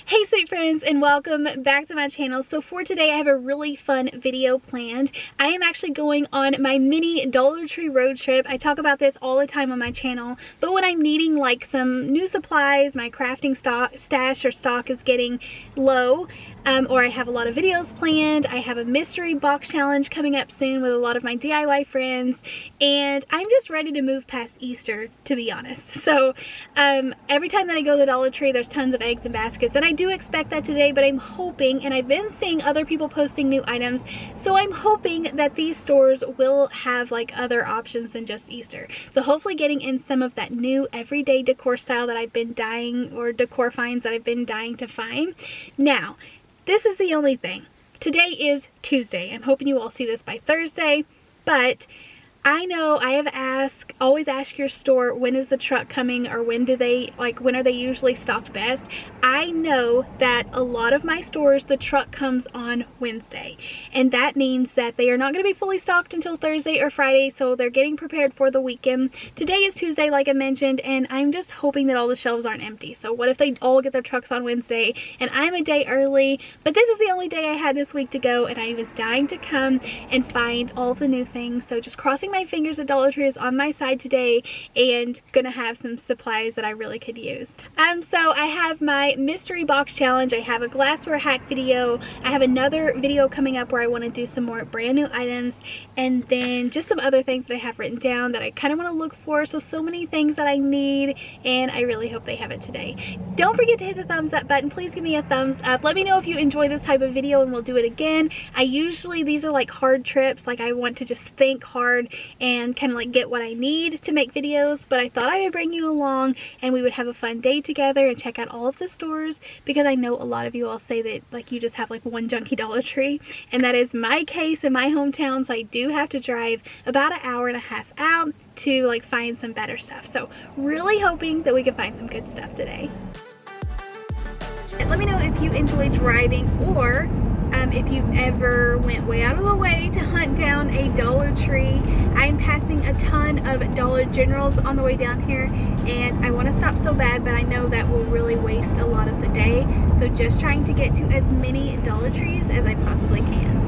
Hey sweet friends, and welcome back to my channel. So for today I have a really fun video planned. I am actually going on my mini Dollar Tree road trip. I talk about this all the time on my channel, but when I'm needing like some new supplies, my crafting stock is getting low, or I have a lot of videos planned. I have a mystery box challenge coming up soon with a lot of my DIY friends, and I'm just ready to move past Easter, to be honest. So every time that I go to the Dollar Tree, there's tons of eggs in baskets, and I do expect that today, but I'm hoping, and I've been seeing other people posting new items, so I'm hoping that these stores will have like other options than just Easter. So hopefully getting in some of that new everyday decor style that I've been dying, or decor finds that I've been dying to find. Now, this is the only thing. Today is Tuesday. I'm hoping you all see this by Thursday, but I know I have always ask your store, when is the truck coming, or when are they usually stocked best? I know that a lot of my stores, the truck comes on Wednesday, and that means that they are not going to be fully stocked until Thursday or Friday, so they're getting prepared for the weekend. Today is Tuesday, like I mentioned, and I'm just hoping that all the shelves aren't empty. So what if they all get their trucks on Wednesday, and I'm a day early, but this is the only day I had this week to go, and I was dying to come and find all the new things. So just crossing my fingers that Dollar Tree is on my side today and gonna have some supplies that I really could use. So I have my mystery box challenge, I have a glassware hack video, I have another video coming up where I want to do some more brand new items, and then just some other things that I have written down that I kind of want to look for. So many things that I need, and I really hope they have it today. Don't forget to hit the thumbs up button. Please give me a thumbs up. Let me know if you enjoy this type of video and we'll do it again. These are like hard trips, like I want to just think hard and kind of like get what I need to make videos, but I thought I would bring you along and we would have a fun day together and check out all of the stores, because I know a lot of you all say that like you just have like one junky Dollar Tree, and that is my case in my hometown. So I do have to drive about an hour and a half out to like find some better stuff. So really hoping that we can find some good stuff today. And let me know if you enjoy driving, or if you've ever went way out of the way to hunt down a Dollar Tree. I'm passing a ton of Dollar Generals on the way down here, and I want to stop so bad, but I know that will really waste a lot of the day. So just trying to get to as many Dollar Trees as I possibly can.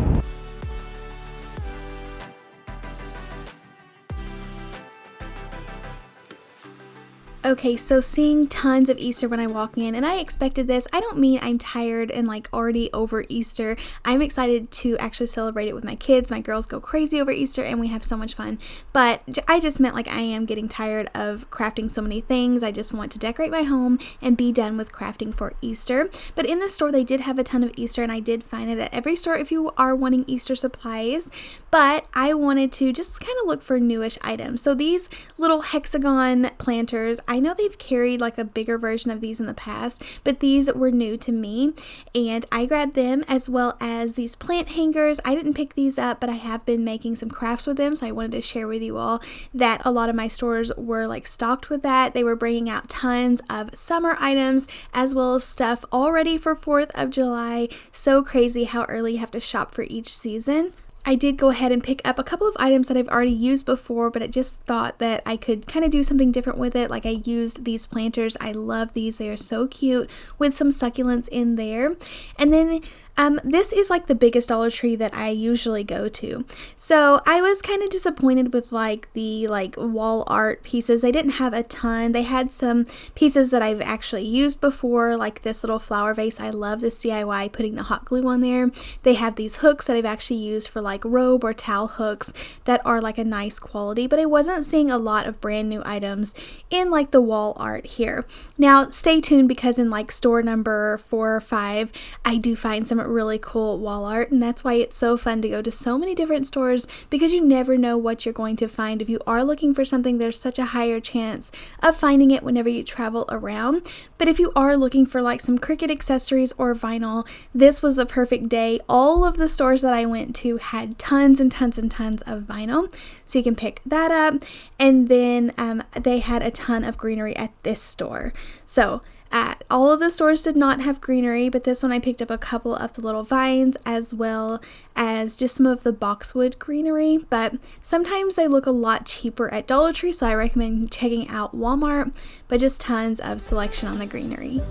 Okay, so seeing tons of Easter when I walk in, and I expected this. I don't mean I'm tired and like already over Easter. I'm excited to actually celebrate it with my kids. My girls go crazy over Easter and we have so much fun, but I just meant like I am getting tired of crafting so many things. I just want to decorate my home and be done with crafting for Easter. But in the store they did have a ton of Easter, and I did find it at every store if you are wanting Easter supplies, but I wanted to just kind of look for newish items. So these little hexagon planters, I know they've carried like a bigger version of these in the past, but these were new to me, and I grabbed them, as well as these plant hangers. I didn't pick these up, but I have been making some crafts with them, so I wanted to share with you all that a lot of my stores were like stocked with that. They were bringing out tons of summer items, as well as stuff already for 4th of July. So crazy how early you have to shop for each season. I did go ahead and pick up a couple of items that I've already used before, but I just thought that I could kind of do something different with it. Like I used these planters. I love these. They are so cute with some succulents in there. And then this is like the biggest Dollar Tree that I usually go to. So I was kind of disappointed with like the wall art pieces. They didn't have a ton. They had some pieces that I've actually used before, like this little flower vase. I love this DIY, putting the hot glue on there. They have these hooks that I've actually used for like robe or towel hooks that are like a nice quality, but I wasn't seeing a lot of brand new items in like the wall art here. Now stay tuned, because in like store number 4 or 5 I do find some really cool wall art, and that's why it's so fun to go to so many different stores, because you never know what you're going to find. If you are looking for something, there's such a higher chance of finding it whenever you travel around. But if you are looking for like some Cricut accessories or vinyl, this was a perfect day. All of the stores that I went to had tons and tons and tons of vinyl, so you can pick that up. And then they had a ton of greenery at this store. So all of the stores did not have greenery, but this one I picked up a couple of the little vines, as well as just some of the boxwood greenery, but sometimes they look a lot cheaper at Dollar Tree, so I recommend checking out Walmart, but just tons of selection on the greenery.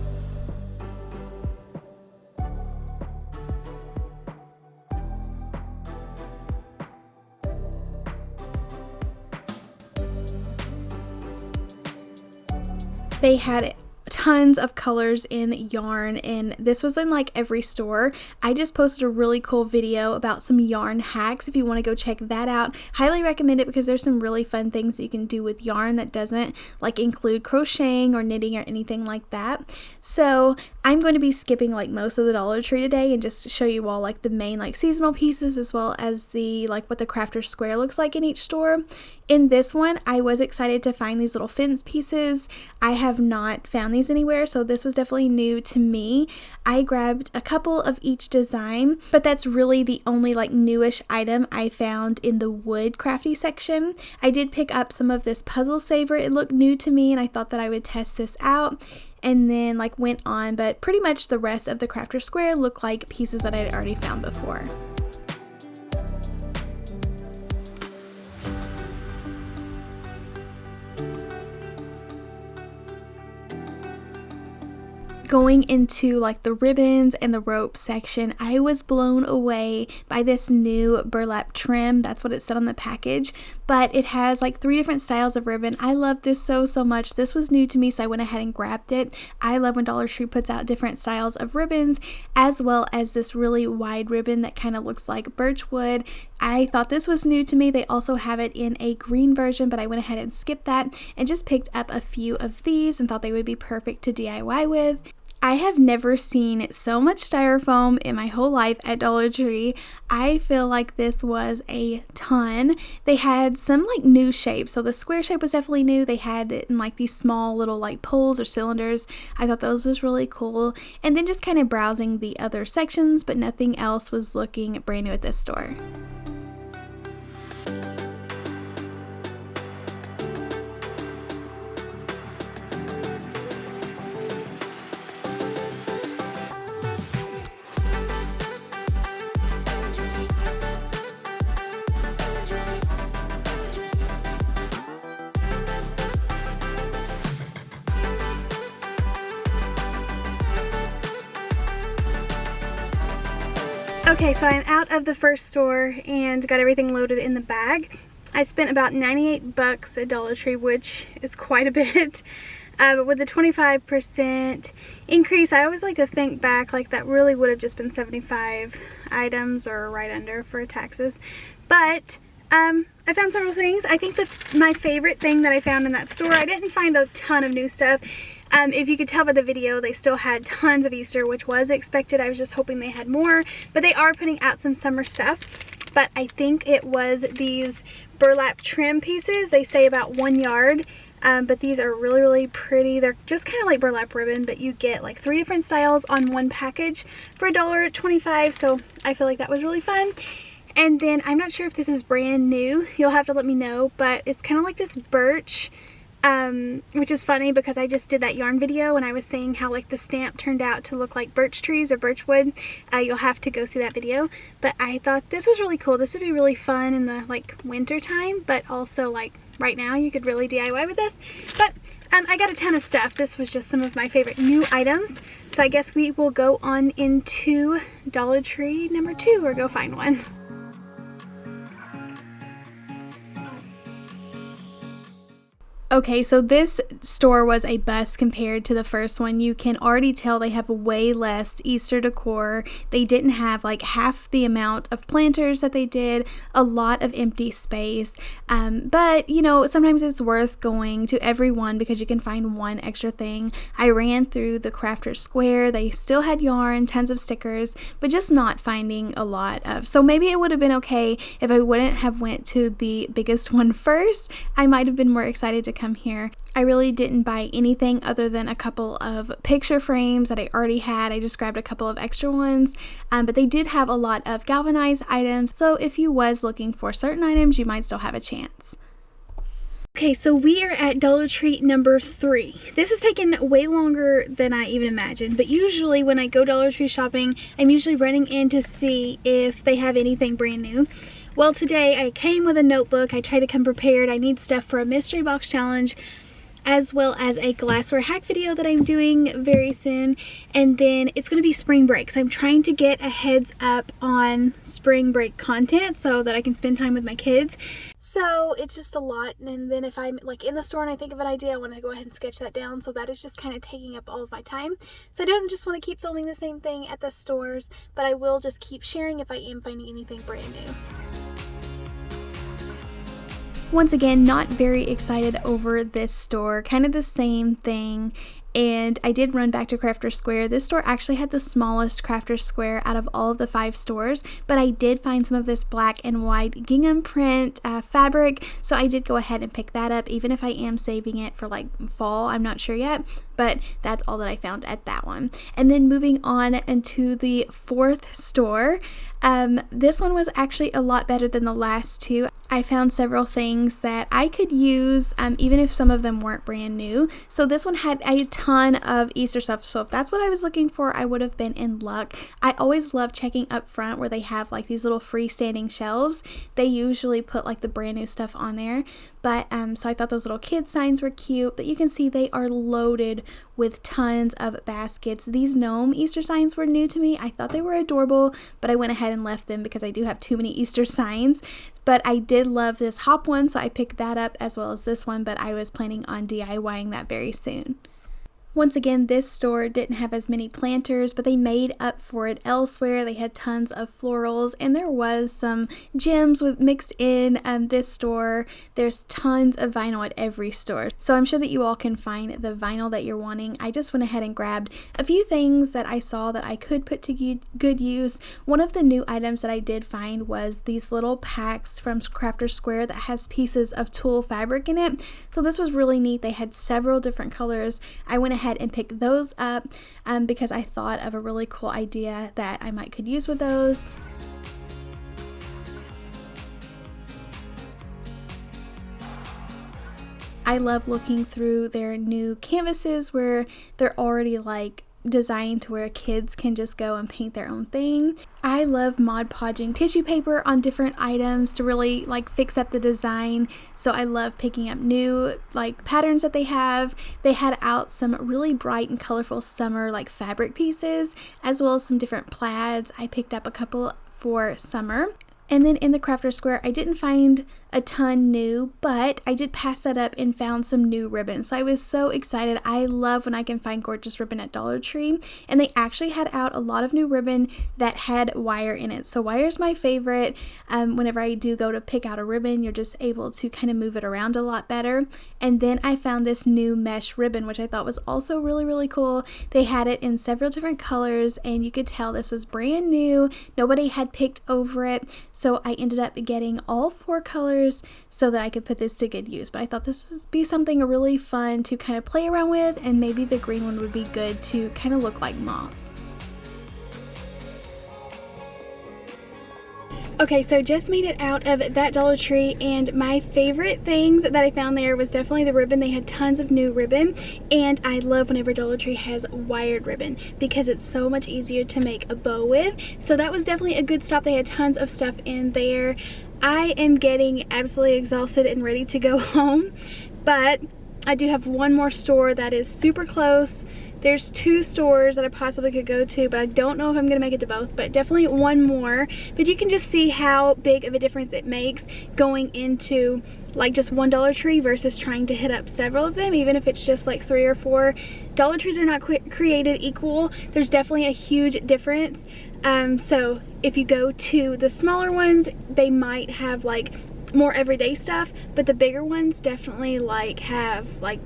They had tons of colors in yarn, and this was in like every store. I just posted a really cool video about some yarn hacks if you want to go check that out. Highly recommend it because there's some really fun things that you can do with yarn that doesn't like include crocheting or knitting or anything like that. So I'm going to be skipping like most of the Dollar Tree today and just show you all like the main like seasonal pieces, as well as the like what the crafter square looks like in each store. In this one, I was excited to find these little fence pieces. I have not found these anywhere, so this was definitely new to me. I grabbed a couple of each design, but that's really the only like newish item I found in the wood crafty section. I did pick up some of this puzzle saver. It looked new to me and I thought that I would test this out, and then like went on, but pretty much the rest of the crafter square looked like pieces that I had already found before. Going into like the ribbons and the rope section, I was blown away by this new burlap trim. That's what it said on the package, but it has like 3 different styles of ribbon. I love this so much. This was new to me, so I went ahead and grabbed it. I love when Dollar Tree puts out different styles of ribbons, as well as this really wide ribbon that kind of looks like birch wood. I thought this was new to me. They also have it in a green version, but I went ahead and skipped that and just picked up a few of these and thought they would be perfect to DIY with. I have never seen so much styrofoam in my whole life at Dollar Tree. I feel like this was a ton. They had some like new shapes. So the square shape was definitely new. They had it in like these small little like poles or cylinders. I thought those was really cool. And then just kind of browsing the other sections, but nothing else was looking brand new at this store. Okay, so I'm out of the first store and got everything loaded in the bag. I spent about 98 bucks at Dollar Tree, which is quite a bit. But with the 25% increase, I always like to think back, like that really would have just been 75 items or right under for taxes. But I found several things. I think my favorite thing that I found in that store, I didn't find a ton of new stuff. If you could tell by the video, they still had tons of Easter, which was expected. I was just hoping they had more, but they are putting out some summer stuff. But I think it was these burlap trim pieces. They say about 1 yard, but these are really pretty. They're just kind of like burlap ribbon, but you get like 3 different styles on one package for $1.25, so I feel like that was really fun. And then I'm not sure if this is brand new. You'll have to let me know, but it's kind of like this birch, which is funny because I just did that yarn video and I was saying how like the stamp turned out to look like birch trees or birch wood. You'll have to go see that video, but I thought this was really cool. This would be really fun in the like winter time, but also like right now you could really DIY with this. But I got a ton of stuff. This was just some of my favorite new items, so I guess we will go on into Dollar Tree number 2 or go find one. Okay, so this store was a bust compared to the first one. You can already tell they have way less Easter decor. They didn't have like half the amount of planters that they did, a lot of empty space. But you know, sometimes it's worth going to every one because you can find one extra thing. I ran through the crafter square. They still had yarn, tons of stickers, but just not finding a lot of. So maybe it would have been okay if I wouldn't have went to the biggest one first. I might have been more excited to come here. I really didn't buy anything other than a couple of picture frames that I already had. I just grabbed a couple of extra ones, but they did have a lot of galvanized items, so if you was looking for certain items, you might still have a chance. Okay, so we are at Dollar Tree number 3. This has taken way longer than I even imagined, but usually when I go Dollar Tree shopping, I'm usually running in to see if they have anything brand new. Well, today I came with a notebook. I try to come prepared. I need stuff for a mystery box challenge. as well as a glassware hack video that I'm doing very soon. And then it's going to be spring break, so I'm trying to get a heads up on spring break content so that I can spend time with my kids. So it's just a lot, and then if I'm like in the store and I think of an idea, I want to go ahead and sketch that down, so that is just kind of taking up all of my time. So I don't just want to keep filming the same thing at the stores, but I will just keep sharing if I am finding anything brand new. Once again, not very excited over this store, kind of the same thing. And I did run back to Crafter Square. This store actually had the smallest Crafter Square out of all of the 5 stores, but I did find some of this black and white gingham print fabric, so I did go ahead and pick that up, even if I am saving it for like fall. I'm not sure yet, but that's all that I found at that one. And then moving on into the 4th store, this one was actually a lot better than the last 2. I found several things that I could use, even if some of them weren't brand new. So this one had a ton of Easter stuff, so if that's what I was looking for, I would have been in luck. I always love checking up front where they have like these little freestanding shelves. They usually put like the brand new stuff on there, but so I thought those little kid signs were cute, but you can see they are loaded with tons of baskets. These gnome Easter signs were new to me. I thought they were adorable, but I went ahead and left them because I do have too many Easter signs. But I did love this hop one, so I picked that up as well as this one, but I was planning on DIYing that very soon. Once again, this store didn't have as many planters, but they made up for it elsewhere. They had tons of florals, and there was some gems mixed in this store. There's tons of vinyl at every store, so I'm sure that you all can find the vinyl that you're wanting. I just went ahead and grabbed a few things that I saw that I could put to good use. One of the new items that I did find was these little packs from Crafter Square that has pieces of tulle fabric in it. So this was really neat. They had several different colors. I went ahead and pick those up because I thought of a really cool idea that I could use with those. I love looking through their new canvases where they're already like designed to where kids can just go and paint their own thing. I love Mod Podging tissue paper on different items to really like fix up the design, so I love picking up new like patterns that they have. They had out some really bright and colorful summer like fabric pieces, as well as some different plaids. I picked up a couple for summer. And then in the Crafter Square, I didn't find a ton new, but I did pass that up and found some new ribbon. So I was so excited. I love when I can find gorgeous ribbon at Dollar Tree. And they actually had out a lot of new ribbon that had wire in it. So wire is my favorite. Whenever I do go to pick out a ribbon, you're just able to kind of move it around a lot better. And then I found this new mesh ribbon, which I thought was also really, really cool. They had it in several different colors, and you could tell this was brand new. Nobody had picked over it. So I ended up getting all 4 colors so that I could put this to good use. But I thought this would be something really fun to kind of play around with, and maybe the green one would be good to kind of look like moss. Okay, so just made it out of that Dollar Tree, and my favorite things that I found there was definitely the ribbon. They had tons of new ribbon, and I love whenever Dollar Tree has wired ribbon because it's so much easier to make a bow with. So that was definitely a good stop. They had tons of stuff in there. I am getting absolutely exhausted and ready to go home, but I do have one more store that is super close. There's 2 stores that I possibly could go to, but I don't know if I'm gonna make it to both, but definitely one more. But you can just see how big of a difference it makes going into like just one Dollar Tree versus trying to hit up several of them, even if it's just like 3 or 4. Dollar Trees are not created equal. There's definitely a huge difference. So if you go to the smaller ones, they might have like more everyday stuff, but the bigger ones definitely like have like,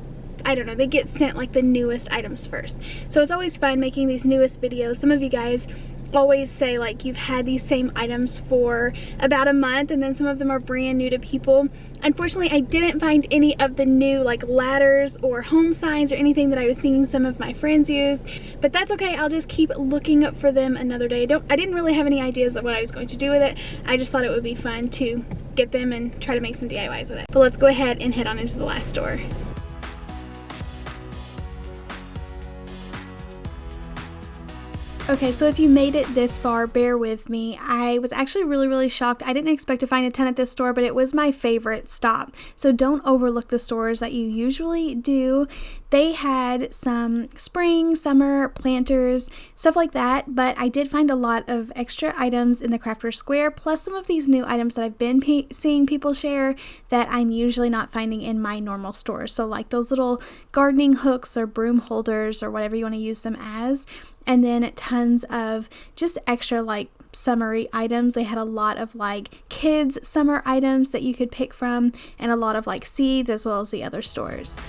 I don't know, they get sent like the newest items first. So it's always fun making these newest videos. Some of you guys always say like you've had these same items for about a month, and then some of them are brand new to people. Unfortunately, I didn't find any of the new like ladders or home signs or anything that I was seeing some of my friends use, but that's okay. I'll just keep looking up for them another day. I didn't really have any ideas of what I was going to do with it. I just thought it would be fun to get them and try to make some DIYs with it. But let's go ahead and head on into the last store. Okay, so if you made it this far, bear with me. I was actually really shocked. I didn't expect to find a ton at this store, but it was my favorite stop. So don't overlook the stores that you usually do. They had some spring, summer, planters, stuff like that, but I did find a lot of extra items in the Crafters Square, plus some of these new items that I've been seeing people share that I'm usually not finding in my normal stores. So like those little gardening hooks or broom holders or whatever you want to use them as. And then tons of just extra like summery items. They had a lot of like kids summer items that you could pick from, and a lot of like seeds as well as the other stores.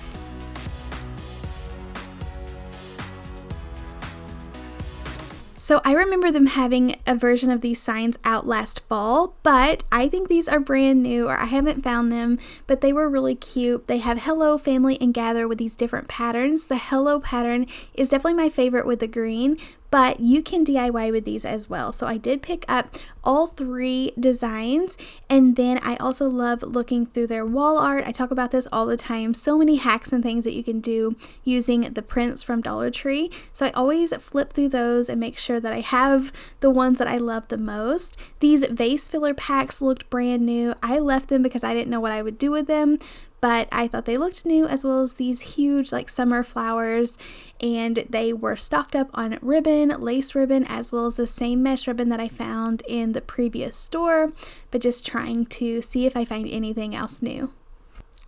So I remember them having a version of these signs out last fall, but I think these are brand new, or I haven't found them, but they were really cute. They have hello, family, and gather with these different patterns. The hello pattern is definitely my favorite with the green, but you can DIY with these as well. So I did pick up all 3 designs, and then I also love looking through their wall art. I talk about this all the time. So many hacks and things that you can do using the prints from Dollar Tree. So I always flip through those and make sure that I have the ones that I love the most. These vase filler packs looked brand new. I left them because I didn't know what I would do with them, but I thought they looked new, as well as these huge like summer flowers, and they were stocked up on ribbon, lace ribbon, as well as the same mesh ribbon that I found in the previous store, but just trying to see if I find anything else new.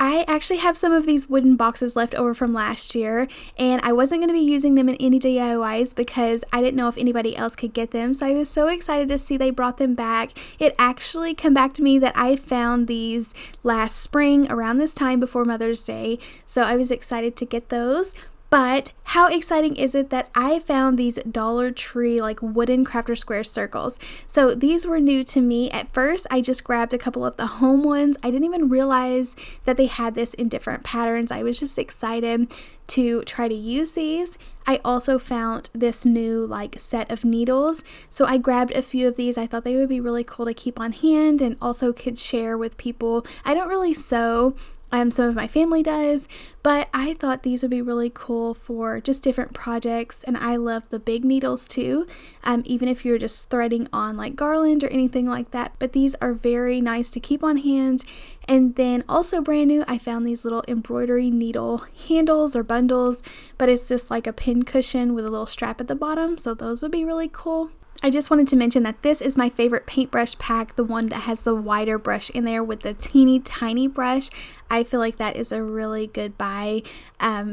I actually have some of these wooden boxes left over from last year, and I wasn't going to be using them in any DIYs because I didn't know if anybody else could get them, so I was so excited to see they brought them back. It actually came back to me that I found these last spring around this time before Mother's Day, so I was excited to get those. But how exciting is it that I found these Dollar Tree like wooden Crafter Square circles? So these were new to me. At first, I just grabbed a couple of the home ones. I didn't even realize that they had this in different patterns. I was just excited to try to use these. I also found this new like set of needles. So I grabbed a few of these. I thought they would be really cool to keep on hand and also could share with people. I don't really sew. Some of my family does, but I thought these would be really cool for just different projects, and I love the big needles too, even if you're just threading on like garland or anything like that, but these are very nice to keep on hand. And then also brand new, I found these little embroidery needle handles or bundles, but it's just like a pin cushion with a little strap at the bottom, so those would be really cool. I just wanted to mention that this is my favorite paintbrush pack, the one that has the wider brush in there with the teeny tiny brush. I feel like that is a really good buy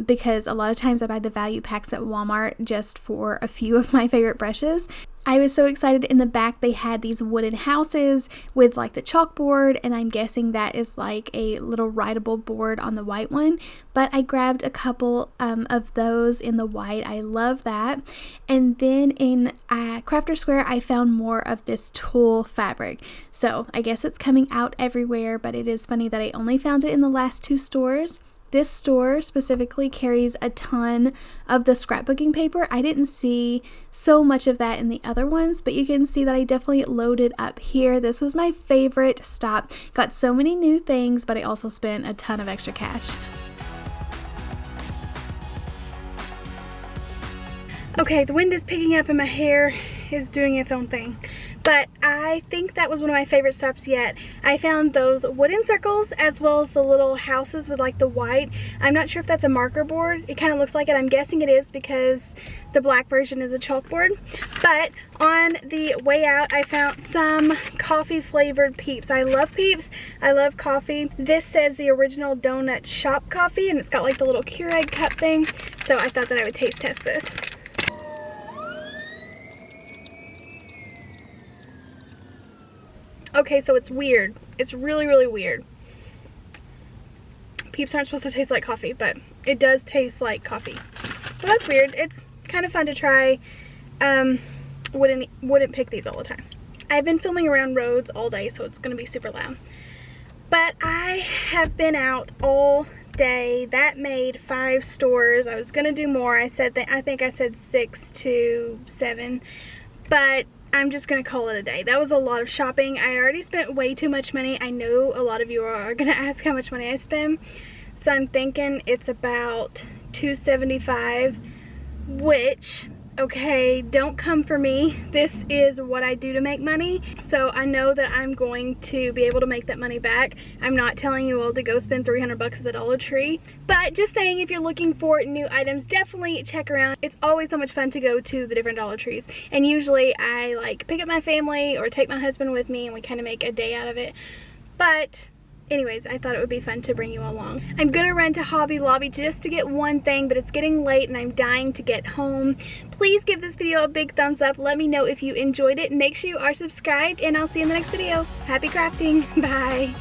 because a lot of times I buy the value packs at Walmart just for a few of my favorite brushes. I was so excited. In the back they had these wooden houses with like the chalkboard, and I'm guessing that is like a little writable board on the white one, but I grabbed a couple of those in the white. I love that. And then in Crafter Square I found more of this tulle fabric, so I guess it's coming out everywhere, but it is funny that I only found it in the last 2 stores. This store specifically carries a ton of the scrapbooking paper. I didn't see so much of that in the other ones, but you can see that I definitely loaded up here. This was my favorite stop. Got so many new things, but I also spent a ton of extra cash. Okay, the wind is picking up and my hair is doing its own thing. But I think that was one of my favorite stops yet. I found those wooden circles as well as the little houses with like the white. I'm not sure if that's a marker board. It kind of looks like it. I'm guessing it is because the black version is a chalkboard. But on the way out, I found some coffee flavored Peeps. I love Peeps. I love coffee. This says the original donut shop coffee, and it's got like the little Keurig cup thing. So I thought that I would taste test this. Okay, so it's weird. It's really weird. Peeps aren't supposed to taste like coffee, but it does taste like coffee. So that's weird. It's kind of fun to try. Wouldn't pick these all the time. I've been filming around roads all day, so it's going to be super loud. But I have been out all day. That made 5 stores. I was going to do more. I think I said 6 to 7, but I'm just gonna call it a day. That was a lot of shopping. I already spent way too much money. I know a lot of you are gonna ask how much money I spend, so I'm thinking it's about $275, which okay, don't come for me. This is what I do to make money, so I know that I'm going to be able to make that money back. I'm not telling you all to go spend 300 bucks at the Dollar Tree, but just saying, if you're looking for new items, definitely check around. It's always so much fun to go to the different Dollar Trees, and usually I like pick up my family or take my husband with me and we kind of make a day out of it. But anyways, I thought it would be fun to bring you along. I'm gonna run to Hobby Lobby just to get one thing, but it's getting late and I'm dying to get home. Please give this video a big thumbs up. Let me know if you enjoyed it. Make sure you are subscribed, and I'll see you in the next video. Happy crafting. Bye.